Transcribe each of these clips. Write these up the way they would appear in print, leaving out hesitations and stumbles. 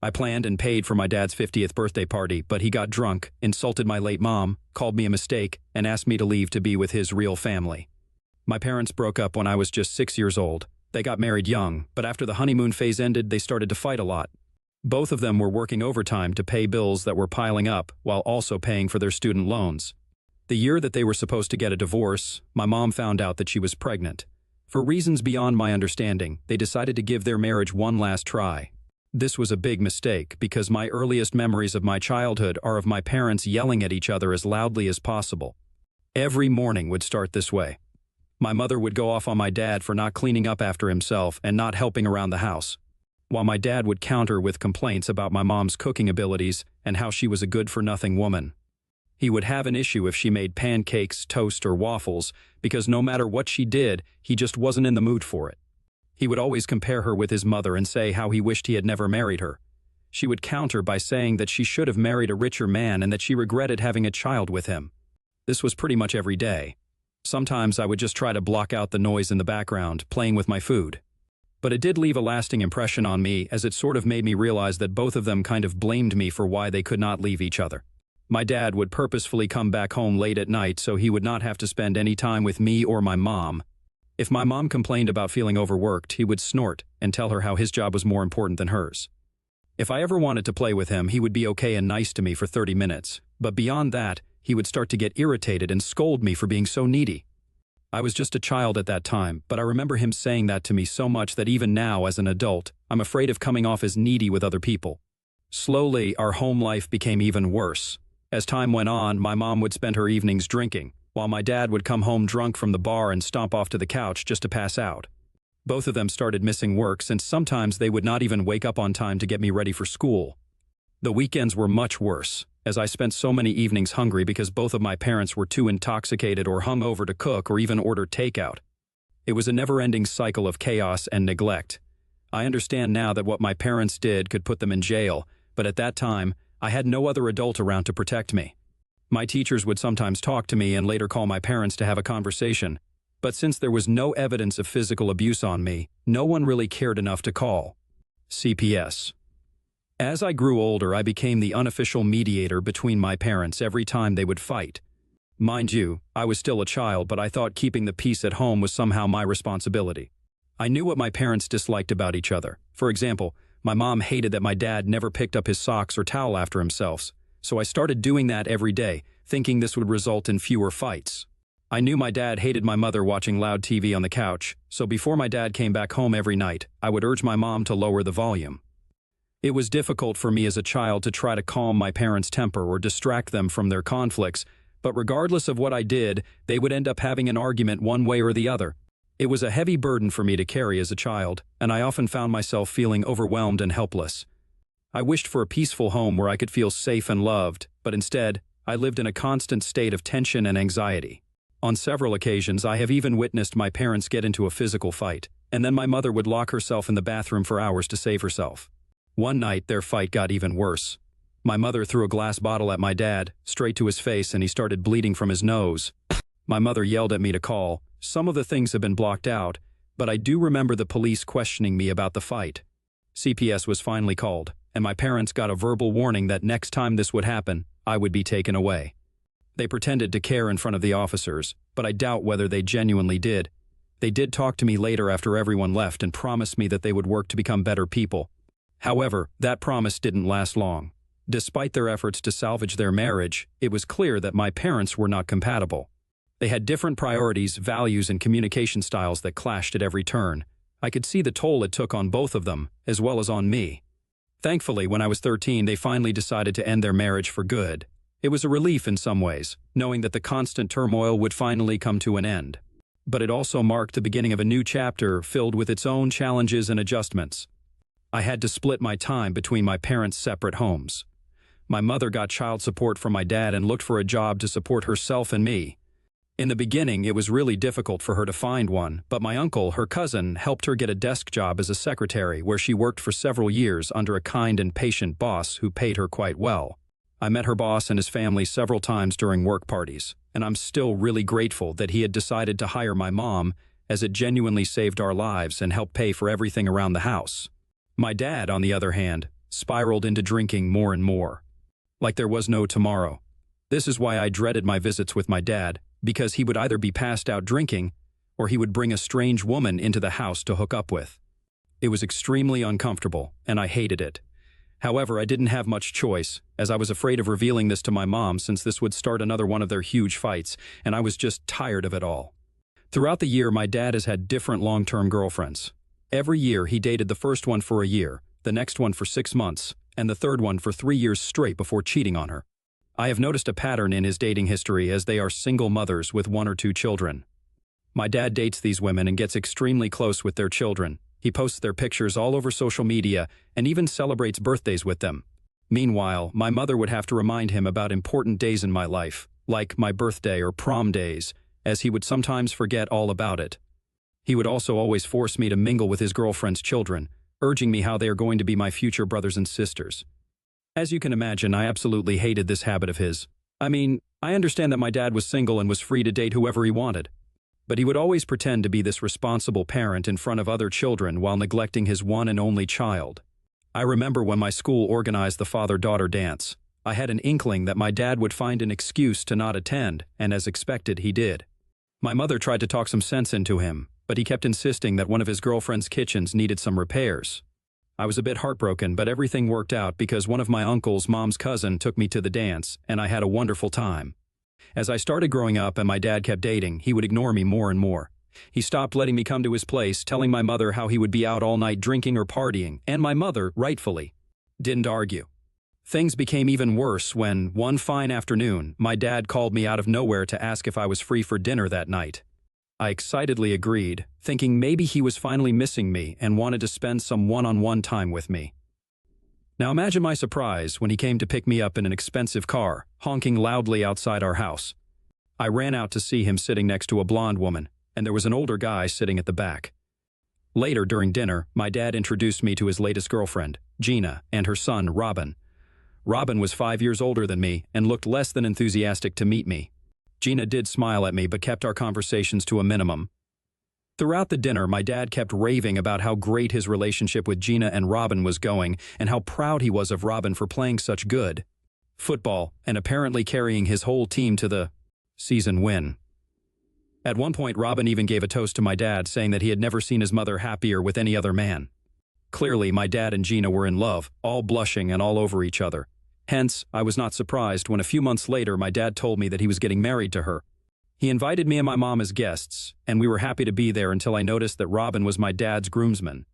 I planned and paid for my dad's 50th birthday party, but he got drunk, insulted my late mom, called me a mistake, and asked me to leave to be with his real family. My parents broke up when I was just 6 years old. They got married young, but after the honeymoon phase ended, they started to fight a lot. Both of them were working overtime to pay bills that were piling up while also paying for their student loans. The year that they were supposed to get a divorce, my mom found out that she was pregnant. For reasons beyond my understanding, they decided to give their marriage one last try. This was a big mistake because my earliest memories of my childhood are of my parents yelling at each other as loudly as possible. Every morning would start this way. My mother would go off on my dad for not cleaning up after himself and not helping around the house, while my dad would counter with complaints about my mom's cooking abilities and how she was a good-for-nothing woman. He would have an issue if she made pancakes, toast, or waffles, because no matter what she did, he just wasn't in the mood for it. He would always compare her with his mother and say how he wished he had never married her. She would counter by saying that she should have married a richer man and that she regretted having a child with him. This was pretty much every day. Sometimes I would just try to block out the noise in the background, playing with my food. But it did leave a lasting impression on me, as it sort of made me realize that both of them kind of blamed me for why they could not leave each other. My dad would purposefully come back home late at night so he would not have to spend any time with me or my mom. If my mom complained about feeling overworked, he would snort and tell her how his job was more important than hers. If I ever wanted to play with him, he would be okay and nice to me for 30 minutes, but beyond that, he would start to get irritated and scold me for being so needy. I was just a child at that time, but I remember him saying that to me so much that even now, as an adult, I'm afraid of coming off as needy with other people. Slowly, our home life became even worse. As time went on, my mom would spend her evenings drinking, while my dad would come home drunk from the bar and stomp off to the couch just to pass out. Both of them started missing work since sometimes they would not even wake up on time to get me ready for school. The weekends were much worse, as I spent so many evenings hungry because both of my parents were too intoxicated or hungover to cook or even order takeout. It was a never-ending cycle of chaos and neglect. I understand now that what my parents did could put them in jail, but at that time, I had no other adult around to protect me. My teachers would sometimes talk to me and later call my parents to have a conversation, but since there was no evidence of physical abuse on me, no one really cared enough to call CPS. As I grew older, I became the unofficial mediator between my parents every time they would fight. Mind you, I was still a child, but I thought keeping the peace at home was somehow my responsibility. I knew what my parents disliked about each other. For example, my mom hated that my dad never picked up his socks or towel after himself, so I started doing that every day, thinking this would result in fewer fights. I knew my dad hated my mother watching loud TV on the couch, so before my dad came back home every night, I would urge my mom to lower the volume. It was difficult for me as a child to try to calm my parents' temper or distract them from their conflicts, but regardless of what I did, they would end up having an argument one way or the other. It was a heavy burden for me to carry as a child, and I often found myself feeling overwhelmed and helpless. I wished for a peaceful home where I could feel safe and loved, but instead, I lived in a constant state of tension and anxiety. On several occasions, I have even witnessed my parents get into a physical fight, and then my mother would lock herself in the bathroom for hours to save herself. One night, their fight got even worse. My mother threw a glass bottle at my dad, straight to his face, and he started bleeding from his nose. My mother yelled at me to call. Some of the things have been blocked out, but I do remember the police questioning me about the fight. CPS was finally called, and my parents got a verbal warning that next time this would happen, I would be taken away. They pretended to care in front of the officers, but I doubt whether they genuinely did. They did talk to me later after everyone left and promised me that they would work to become better people. However, that promise didn't last long. Despite their efforts to salvage their marriage, it was clear that my parents were not compatible. They had different priorities, values, and communication styles that clashed at every turn. I could see the toll it took on both of them, as well as on me. Thankfully, when I was 13, they finally decided to end their marriage for good. It was a relief in some ways, knowing that the constant turmoil would finally come to an end. But it also marked the beginning of a new chapter filled with its own challenges and adjustments. I had to split my time between my parents' separate homes. My mother got child support from my dad and looked for a job to support herself and me. In the beginning, it was really difficult for her to find one, but my uncle, her cousin, helped her get a desk job as a secretary where she worked for several years under a kind and patient boss who paid her quite well. I met her boss and his family several times during work parties, and I'm still really grateful that he had decided to hire my mom, as it genuinely saved our lives and helped pay for everything around the house. My dad, on the other hand, spiraled into drinking more and more. Like there was no tomorrow. This is why I dreaded my visits with my dad, because he would either be passed out drinking, or he would bring a strange woman into the house to hook up with. It was extremely uncomfortable, and I hated it. However, I didn't have much choice, as I was afraid of revealing this to my mom since this would start another one of their huge fights, and I was just tired of it all. Throughout the year, my dad has had different long-term girlfriends. Every year, he dated the first one for a year, the next one for 6 months, and the third one for 3 years straight before cheating on her. I have noticed a pattern in his dating history as they are single mothers with 1 or 2 children. My dad dates these women and gets extremely close with their children. He posts their pictures all over social media and even celebrates birthdays with them. Meanwhile, my mother would have to remind him about important days in my life, like my birthday or prom days, as he would sometimes forget all about it. He would also always force me to mingle with his girlfriend's children, urging me how they are going to be my future brothers and sisters. As you can imagine, I absolutely hated this habit of his. I mean, I understand that my dad was single and was free to date whoever he wanted. But he would always pretend to be this responsible parent in front of other children while neglecting his one and only child. I remember when my school organized the father-daughter dance. I had an inkling that my dad would find an excuse to not attend, and as expected, he did. My mother tried to talk some sense into him, but he kept insisting that one of his girlfriend's kitchens needed some repairs. I was a bit heartbroken, but everything worked out because one of my uncle's mom's cousin took me to the dance, and I had a wonderful time. As I started growing up and my dad kept dating, he would ignore me more and more. He stopped letting me come to his place, telling my mother how he would be out all night drinking or partying, and my mother, rightfully, didn't argue. Things became even worse when, one fine afternoon, my dad called me out of nowhere to ask if I was free for dinner that night. I excitedly agreed, thinking maybe he was finally missing me and wanted to spend some one-on-one time with me. Now imagine my surprise when he came to pick me up in an expensive car, honking loudly outside our house. I ran out to see him sitting next to a blonde woman, and there was an older guy sitting at the back. Later, during dinner, my dad introduced me to his latest girlfriend, Gina, and her son, Robin. Robin was 5 years older than me and looked less than enthusiastic to meet me. Gina did smile at me but kept our conversations to a minimum. Throughout the dinner, my dad kept raving about how great his relationship with Gina and Robin was going and how proud he was of Robin for playing such good football and apparently carrying his whole team to the season win. At one point, Robin even gave a toast to my dad, saying that he had never seen his mother happier with any other man. Clearly, my dad and Gina were in love, all blushing and all over each other. Hence, I was not surprised when a few months later my dad told me that he was getting married to her. He invited me and my mom as guests, and we were happy to be there until I noticed that Robin was my dad's groomsman.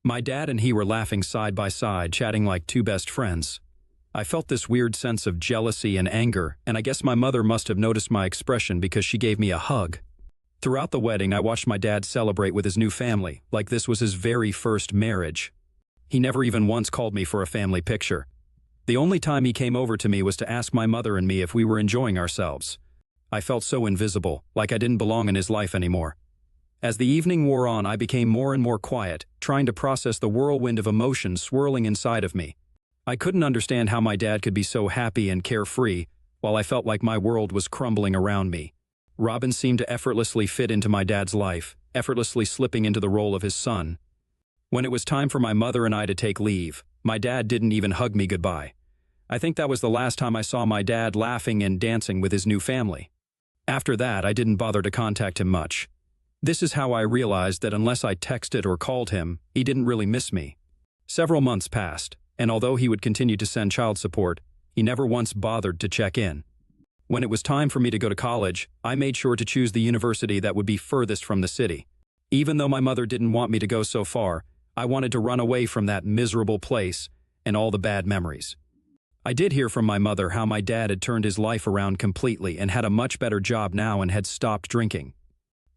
My dad and he were laughing side by side, chatting like 2 best friends. I felt this weird sense of jealousy and anger, and I guess my mother must have noticed my expression because she gave me a hug. Throughout the wedding, I watched my dad celebrate with his new family, like this was his very first marriage. He never even once called me for a family picture. The only time he came over to me was to ask my mother and me if we were enjoying ourselves. I felt so invisible, like I didn't belong in his life anymore. As the evening wore on, I became more and more quiet, trying to process the whirlwind of emotions swirling inside of me. I couldn't understand how my dad could be so happy and carefree, while I felt like my world was crumbling around me. Robin seemed to effortlessly fit into my dad's life, effortlessly slipping into the role of his son. When it was time for my mother and I to take leave, my dad didn't even hug me goodbye. I think that was the last time I saw my dad laughing and dancing with his new family. After that, I didn't bother to contact him much. This is how I realized that unless I texted or called him, he didn't really miss me. Several months passed, and although he would continue to send child support, he never once bothered to check in. When it was time for me to go to college, I made sure to choose the university that would be furthest from the city. Even though my mother didn't want me to go so far, I wanted to run away from that miserable place and all the bad memories. I did hear from my mother how my dad had turned his life around completely and had a much better job now and had stopped drinking.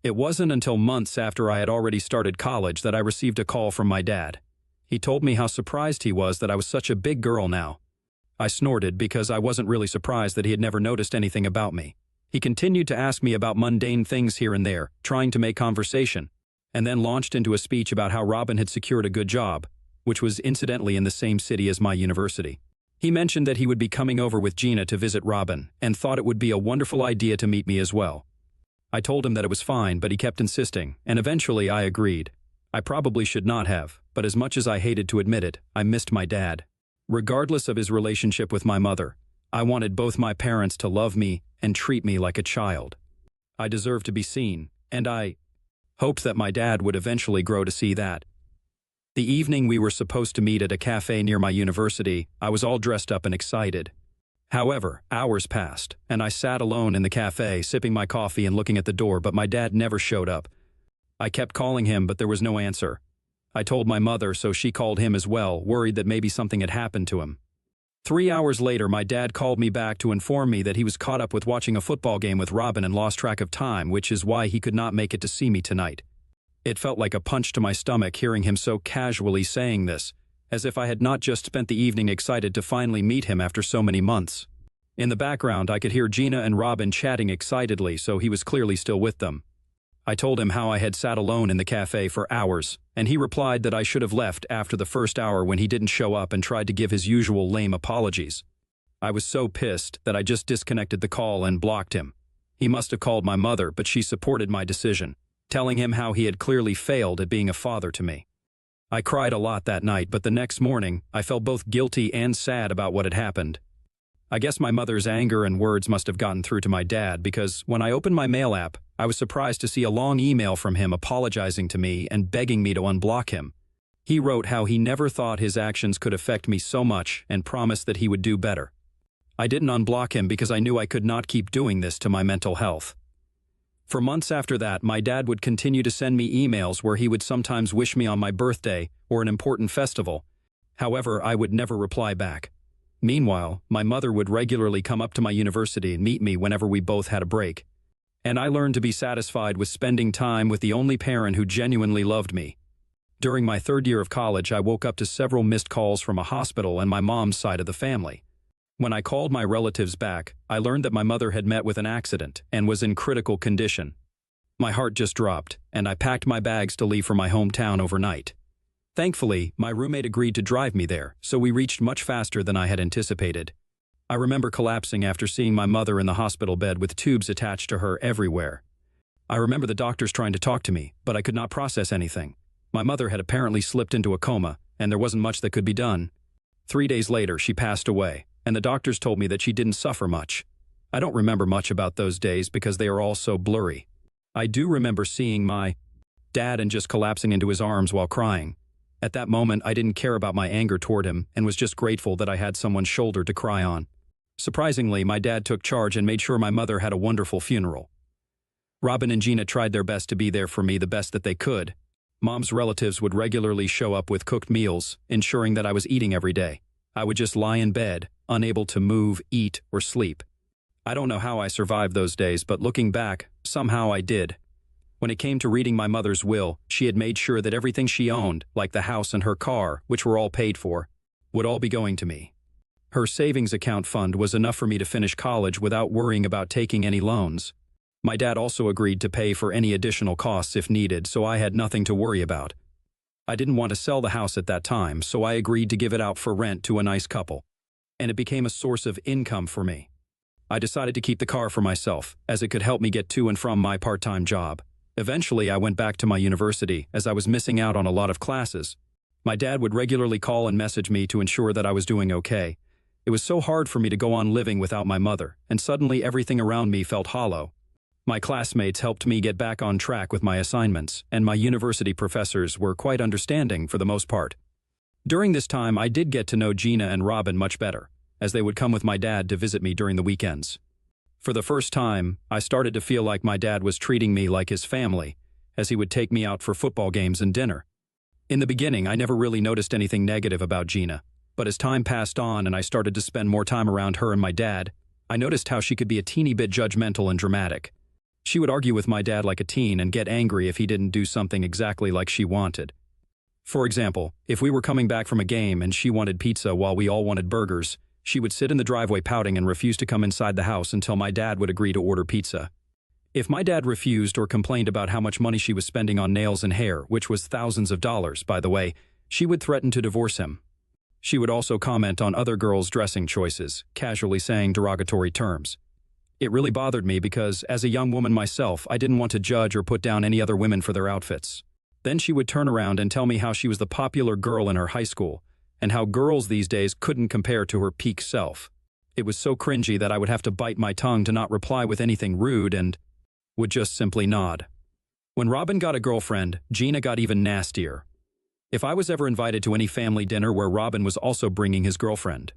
It wasn't until months after I had already started college that I received a call from my dad. He told me how surprised he was that I was such a big girl now. I snorted because I wasn't really surprised that he had never noticed anything about me. He continued to ask me about mundane things here and there, trying to make conversation, and then launched into a speech about how Robin had secured a good job, which was incidentally in the same city as my university. He mentioned that he would be coming over with Gina to visit Robin and thought it would be a wonderful idea to meet me as well. I told him that it was fine, but he kept insisting, and eventually I agreed. I probably should not have, but as much as I hated to admit it, I missed my dad. Regardless of his relationship with my mother, I wanted both my parents to love me and treat me like a child. I deserved to be seen, and I hoped that my dad would eventually grow to see that. The evening we were supposed to meet at a cafe near my university, I was all dressed up and excited. However, hours passed, and I sat alone in the cafe, sipping my coffee and looking at the door, but my dad never showed up. I kept calling him, but there was no answer. I told my mother, so she called him as well, worried that maybe something had happened to him. 3 hours later, my dad called me back to inform me that he was caught up with watching a football game with Robin and lost track of time, which is why he could not make it to see me tonight. It felt like a punch to my stomach hearing him so casually saying this, as if I had not just spent the evening excited to finally meet him after so many months. In the background, I could hear Gina and Robin chatting excitedly, so he was clearly still with them. I told him how I had sat alone in the cafe for hours, and he replied that I should have left after the first hour when he didn't show up and tried to give his usual lame apologies. I was so pissed that I just disconnected the call and blocked him. He must have called my mother, but she supported my decision, telling him how he had clearly failed at being a father to me. I cried a lot that night, but the next morning, I felt both guilty and sad about what had happened. I guess my mother's anger and words must have gotten through to my dad, because when I opened my mail app, I was surprised to see a long email from him apologizing to me and begging me to unblock him. He wrote how he never thought his actions could affect me so much and promised that he would do better. I didn't unblock him because I knew I could not keep doing this to my mental health. For months after that, my dad would continue to send me emails where he would sometimes wish me on my birthday or an important festival. However, I would never reply back. Meanwhile, my mother would regularly come up to my university and meet me whenever we both had a break. And I learned to be satisfied with spending time with the only parent who genuinely loved me. During my third year of college, I woke up to several missed calls from a hospital and my mom's side of the family. When I called my relatives back, I learned that my mother had met with an accident and was in critical condition. My heart just dropped, and I packed my bags to leave for my hometown overnight. Thankfully, my roommate agreed to drive me there, so we reached much faster than I had anticipated. I remember collapsing after seeing my mother in the hospital bed with tubes attached to her everywhere. I remember the doctors trying to talk to me, but I could not process anything. My mother had apparently slipped into a coma, and there wasn't much that could be done. 3 days later, she passed away, and the doctors told me that she didn't suffer much. I don't remember much about those days because they are all so blurry. I do remember seeing my dad and just collapsing into his arms while crying. At that moment, I didn't care about my anger toward him and was just grateful that I had someone's shoulder to cry on. Surprisingly, my dad took charge and made sure my mother had a wonderful funeral. Robin and Gina tried their best to be there for me the best that they could. Mom's relatives would regularly show up with cooked meals, ensuring that I was eating every day. I would just lie in bed, unable to move, eat, or sleep. I don't know how I survived those days, but looking back, somehow I did. When it came to reading my mother's will, she had made sure that everything she owned, like the house and her car, which were all paid for, would all be going to me. Her savings account fund was enough for me to finish college without worrying about taking any loans. My dad also agreed to pay for any additional costs if needed, so I had nothing to worry about. I didn't want to sell the house at that time, so I agreed to give it out for rent to a nice couple. And it became a source of income for me. I decided to keep the car for myself, as it could help me get to and from my part-time job. Eventually, I went back to my university, as I was missing out on a lot of classes. My dad would regularly call and message me to ensure that I was doing okay. It was so hard for me to go on living without my mother, and suddenly everything around me felt hollow. My classmates helped me get back on track with my assignments, and my university professors were quite understanding for the most part. During this time, I did get to know Gina and Robin much better, as they would come with my dad to visit me during the weekends. For the first time, I started to feel like my dad was treating me like his family, as he would take me out for football games and dinner. In the beginning, I never really noticed anything negative about Gina, but as time passed on and I started to spend more time around her and my dad, I noticed how she could be a teeny bit judgmental and dramatic. She would argue with my dad like a teen and get angry if he didn't do something exactly like she wanted. For example, if we were coming back from a game and she wanted pizza while we all wanted burgers, she would sit in the driveway pouting and refuse to come inside the house until my dad would agree to order pizza. If my dad refused or complained about how much money she was spending on nails and hair, which was thousands of dollars, by the way, she would threaten to divorce him. She would also comment on other girls' dressing choices, casually saying derogatory terms. It really bothered me because, as a young woman myself, I didn't want to judge or put down any other women for their outfits. Then she would turn around and tell me how she was the popular girl in her high school, and how girls these days couldn't compare to her peak self. It was so cringy that I would have to bite my tongue to not reply with anything rude and would just simply nod. When Robin got a girlfriend, Gina got even nastier. If I was ever invited to any family dinner where Robin was also bringing his girlfriend,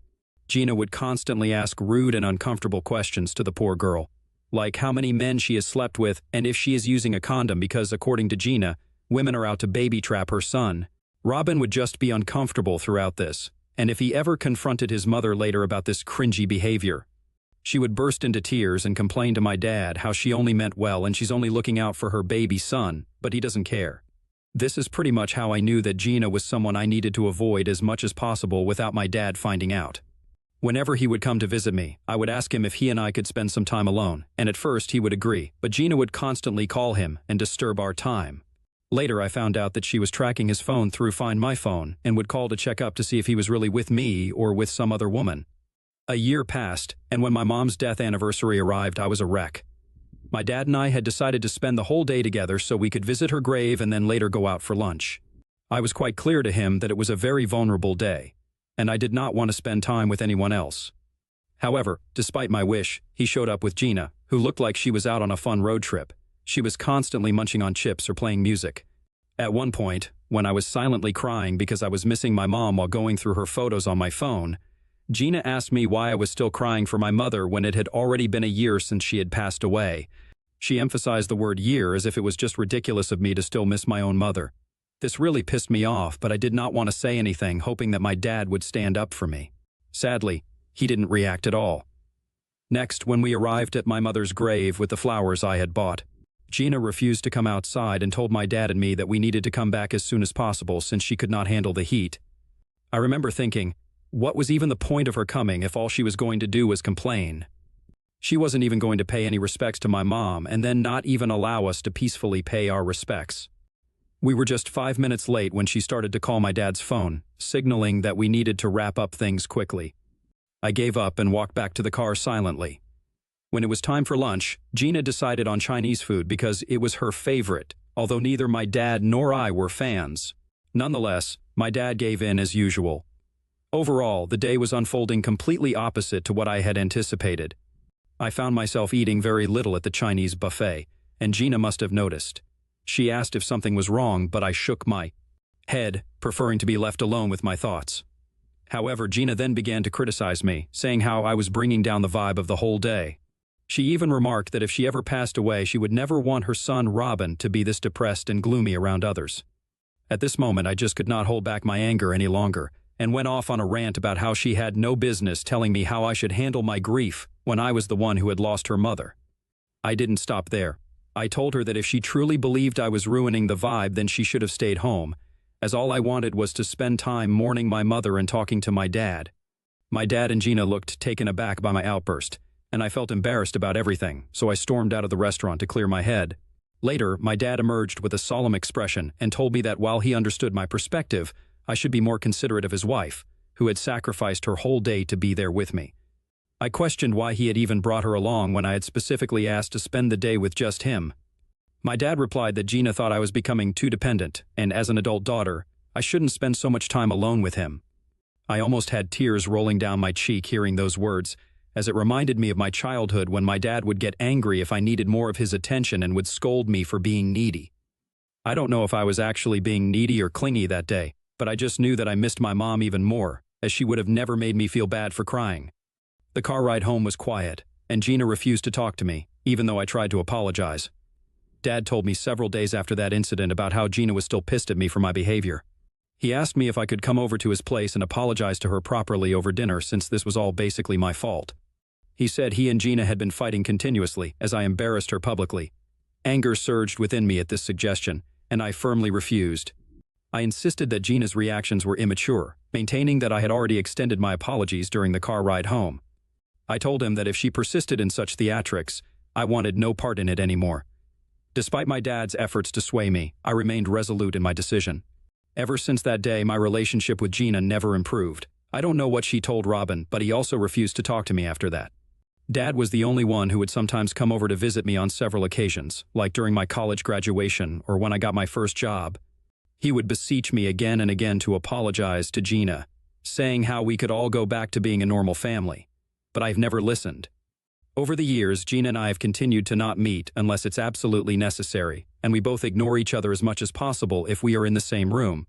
Gina would constantly ask rude and uncomfortable questions to the poor girl, like how many men she has slept with and if she is using a condom because, according to Gina, women are out to baby trap her son. Robin would just be uncomfortable throughout this, and if he ever confronted his mother later about this cringy behavior, she would burst into tears and complain to my dad how she only meant well and she's only looking out for her baby son, but he doesn't care. This is pretty much how I knew that Gina was someone I needed to avoid as much as possible without my dad finding out. Whenever he would come to visit me, I would ask him if he and I could spend some time alone, and at first he would agree, but Gina would constantly call him and disturb our time. Later I found out that she was tracking his phone through Find My Phone and would call to check up to see if he was really with me or with some other woman. A year passed, and when my mom's death anniversary arrived, I was a wreck. My dad and I had decided to spend the whole day together so we could visit her grave and then later go out for lunch. I was quite clear to him that it was a very vulnerable day, and I did not want to spend time with anyone else. However, despite my wish, he showed up with Gina, who looked like she was out on a fun road trip. She was constantly munching on chips or playing music. At one point, when I was silently crying because I was missing my mom while going through her photos on my phone, Gina asked me why I was still crying for my mother when it had already been a year since she had passed away. She emphasized the word year as if it was just ridiculous of me to still miss my own mother. This really pissed me off, but I did not want to say anything, hoping that my dad would stand up for me. Sadly, he didn't react at all. Next, when we arrived at my mother's grave with the flowers I had bought, Gina refused to come outside and told my dad and me that we needed to come back as soon as possible since she could not handle the heat. I remember thinking, what was even the point of her coming if all she was going to do was complain? She wasn't even going to pay any respects to my mom and then not even allow us to peacefully pay our respects. We were just 5 minutes late when she started to call my dad's phone, signaling that we needed to wrap up things quickly. I gave up and walked back to the car silently. When it was time for lunch, Gina decided on Chinese food because it was her favorite, although neither my dad nor I were fans. Nonetheless, my dad gave in as usual. Overall, the day was unfolding completely opposite to what I had anticipated. I found myself eating very little at the Chinese buffet, and Gina must have noticed. She asked if something was wrong, but I shook my head, preferring to be left alone with my thoughts. However, Gina then began to criticize me, saying how I was bringing down the vibe of the whole day. She even remarked that if she ever passed away, she would never want her son Robin to be this depressed and gloomy around others. At this moment, I just could not hold back my anger any longer, and went off on a rant about how she had no business telling me how I should handle my grief when I was the one who had lost her mother. I didn't stop there. I told her that if she truly believed I was ruining the vibe, then she should have stayed home, as all I wanted was to spend time mourning my mother and talking to my dad. My dad and Gina looked taken aback by my outburst, and I felt embarrassed about everything, so I stormed out of the restaurant to clear my head. Later, my dad emerged with a solemn expression and told me that while he understood my perspective, I should be more considerate of his wife, who had sacrificed her whole day to be there with me. I questioned why he had even brought her along when I had specifically asked to spend the day with just him. My dad replied that Gina thought I was becoming too dependent, and as an adult daughter, I shouldn't spend so much time alone with him. I almost had tears rolling down my cheek hearing those words, as it reminded me of my childhood when my dad would get angry if I needed more of his attention and would scold me for being needy. I don't know if I was actually being needy or clingy that day, but I just knew that I missed my mom even more, as she would have never made me feel bad for crying. The car ride home was quiet, and Gina refused to talk to me, even though I tried to apologize. Dad told me several days after that incident about how Gina was still pissed at me for my behavior. He asked me if I could come over to his place and apologize to her properly over dinner since this was all basically my fault. He said he and Gina had been fighting continuously as I embarrassed her publicly. Anger surged within me at this suggestion, and I firmly refused. I insisted that Gina's reactions were immature, maintaining that I had already extended my apologies during the car ride home. I told him that if she persisted in such theatrics, I wanted no part in it anymore. Despite my dad's efforts to sway me, I remained resolute in my decision. Ever since that day, my relationship with Gina never improved. I don't know what she told Robin, but he also refused to talk to me after that. Dad was the only one who would sometimes come over to visit me on several occasions, like during my college graduation or when I got my first job. He would beseech me again and again to apologize to Gina, saying how we could all go back to being a normal family. But I've never listened. Over the years, Gina and I have continued to not meet unless it's absolutely necessary, and we both ignore each other as much as possible if we are in the same room.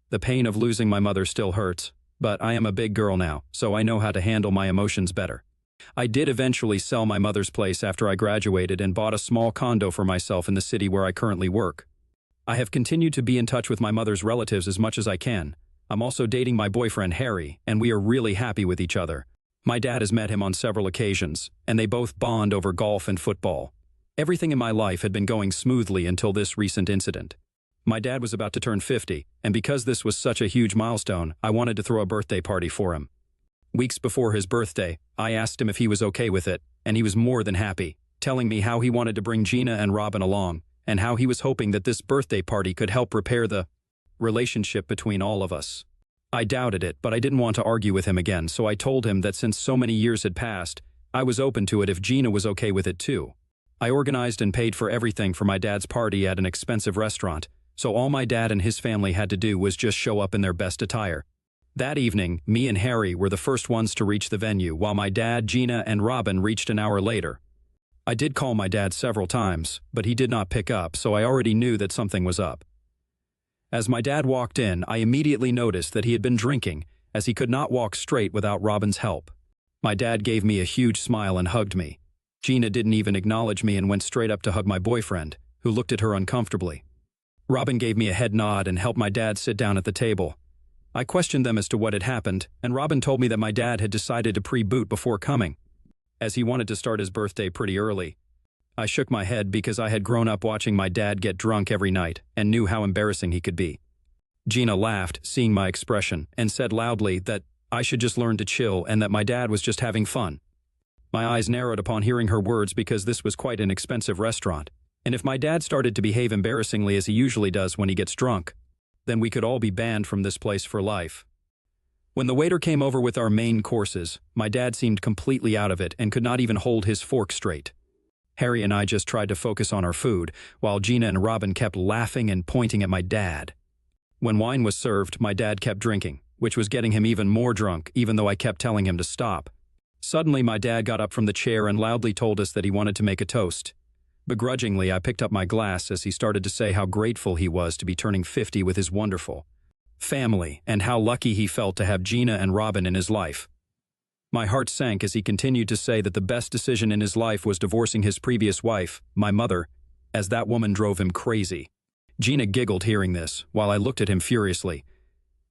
The pain of losing my mother still hurts, but I am a big girl now, so I know how to handle my emotions better. I did eventually sell my mother's place after I graduated and bought a small condo for myself in the city where I currently work. I have continued to be in touch with my mother's relatives as much as I can. I'm also dating my boyfriend Harry, and we are really happy with each other. My dad has met him on several occasions, and they both bond over golf and football. Everything in my life had been going smoothly until this recent incident. My dad was about to turn 50, and because this was such a huge milestone, I wanted to throw a birthday party for him. Weeks before his birthday, I asked him if he was okay with it, and he was more than happy, telling me how he wanted to bring Gina and Robin along, and how he was hoping that this birthday party could help repair the relationship between all of us. I doubted it, but I didn't want to argue with him again, so I told him that since so many years had passed, I was open to it if Gina was okay with it too. I organized and paid for everything for my dad's party at an expensive restaurant, so all my dad and his family had to do was just show up in their best attire. That evening, me and Harry were the first ones to reach the venue, while my dad, Gina, and Robin reached an hour later. I did call my dad several times, but he did not pick up, so I already knew that something was up. As my dad walked in, I immediately noticed that he had been drinking, as he could not walk straight without Robin's help. My dad gave me a huge smile and hugged me. Gina didn't even acknowledge me and went straight up to hug my boyfriend, who looked at her uncomfortably. Robin gave me a head nod and helped my dad sit down at the table. I questioned them as to what had happened, and Robin told me that my dad had decided to pre-boot before coming, as he wanted to start his birthday pretty early. I shook my head because I had grown up watching my dad get drunk every night and knew how embarrassing he could be. Gina laughed, seeing my expression, and said loudly that I should just learn to chill and that my dad was just having fun. My eyes narrowed upon hearing her words because this was quite an expensive restaurant, and if my dad started to behave embarrassingly as he usually does when he gets drunk, then we could all be banned from this place for life. When the waiter came over with our main courses, my dad seemed completely out of it and could not even hold his fork straight. Harry and I just tried to focus on our food, while Gina and Robin kept laughing and pointing at my dad. When wine was served, my dad kept drinking, which was getting him even more drunk, even though I kept telling him to stop. Suddenly, my dad got up from the chair and loudly told us that he wanted to make a toast. Begrudgingly, I picked up my glass as he started to say how grateful he was to be turning 50 with his wonderful family and how lucky he felt to have Gina and Robin in his life. My heart sank as he continued to say that the best decision in his life was divorcing his previous wife, my mother, as that woman drove him crazy. Gina giggled hearing this, while I looked at him furiously.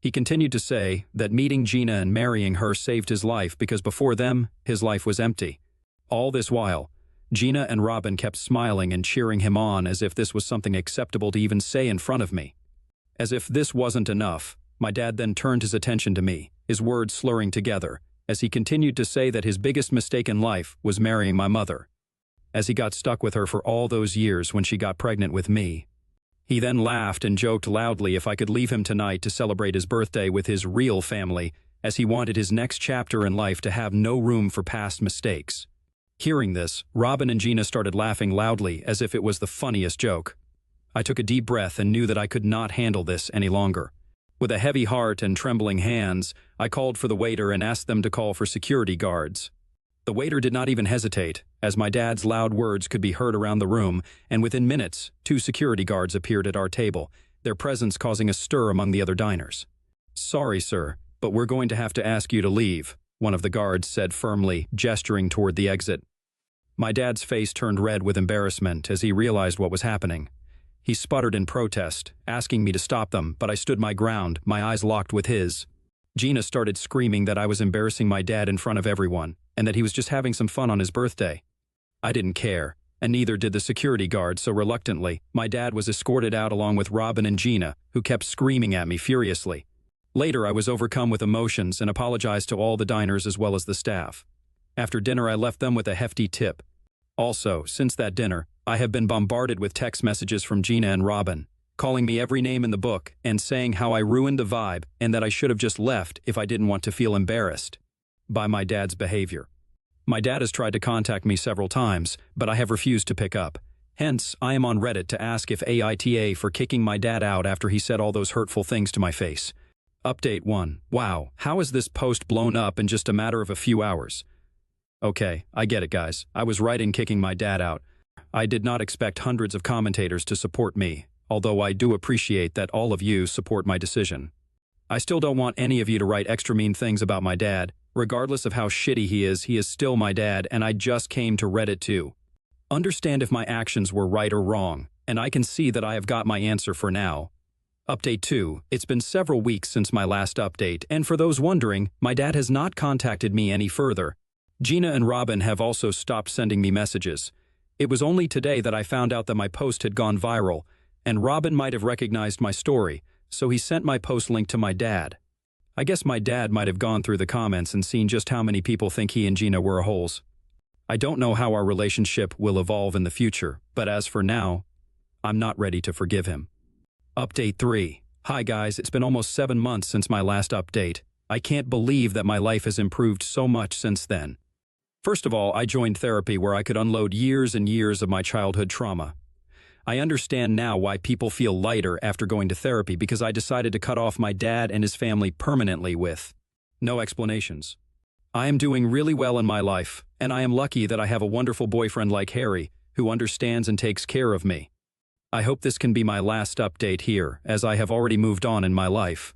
He continued to say that meeting Gina and marrying her saved his life because before them, his life was empty. All this while, Gina and Robin kept smiling and cheering him on as if this was something acceptable to even say in front of me. As if this wasn't enough, my dad then turned his attention to me, his words slurring together, as he continued to say that his biggest mistake in life was marrying my mother, as he got stuck with her for all those years when she got pregnant with me. He then laughed and joked loudly if I could leave him tonight to celebrate his birthday with his real family, as he wanted his next chapter in life to have no room for past mistakes. Hearing this, Robin and Gina started laughing loudly as if it was the funniest joke. I took a deep breath and knew that I could not handle this any longer. With a heavy heart and trembling hands, I called for the waiter and asked them to call for security guards. The waiter did not even hesitate, as my dad's loud words could be heard around the room, and within minutes, 2 security guards appeared at our table, their presence causing a stir among the other diners. "Sorry, sir, but we're going to have to ask you to leave," one of the guards said firmly, gesturing toward the exit. My dad's face turned red with embarrassment as he realized what was happening. He sputtered in protest, asking me to stop them, but I stood my ground, my eyes locked with his. Gina started screaming that I was embarrassing my dad in front of everyone, and that he was just having some fun on his birthday. I didn't care, and neither did the security guard, so reluctantly, my dad was escorted out along with Robin and Gina, who kept screaming at me furiously. Later, I was overcome with emotions and apologized to all the diners as well as the staff. After dinner, I left them with a hefty tip. Also, since that dinner, I have been bombarded with text messages from Gina and Robin, calling me every name in the book and saying how I ruined the vibe and that I should have just left if I didn't want to feel embarrassed by my dad's behavior. My dad has tried to contact me several times, but I have refused to pick up. Hence, I am on Reddit to ask if AITA for kicking my dad out after he said all those hurtful things to my face. Update 1. Wow, how is this post blown up in just a matter of a few hours? Okay, I get it, guys. I was right in kicking my dad out. I did not expect hundreds of commentators to support me, although I do appreciate that all of you support my decision. I still don't want any of you to write extra mean things about my dad. Regardless of how shitty he is still my dad, and I just came to Reddit to understand if my actions were right or wrong, and I can see that I have got my answer for now. Update 2. It's been several weeks since my last update, and for those wondering, my dad has not contacted me any further. Gina and Robin have also stopped sending me messages. It was only today that I found out that my post had gone viral, and Robin might have recognized my story, so he sent my post link to my dad. I guess my dad might have gone through the comments and seen just how many people think he and Gina were holes. I don't know how our relationship will evolve in the future, but as for now, I'm not ready to forgive him. Update 3. Hi guys, it's been almost 7 months since my last update. I can't believe that my life has improved so much since then. First of all, I joined therapy where I could unload years and years of my childhood trauma. I understand now why people feel lighter after going to therapy because I decided to cut off my dad and his family permanently with no explanations. I am doing really well in my life, and I am lucky that I have a wonderful boyfriend like Harry who understands and takes care of me. I hope this can be my last update here, as I have already moved on in my life.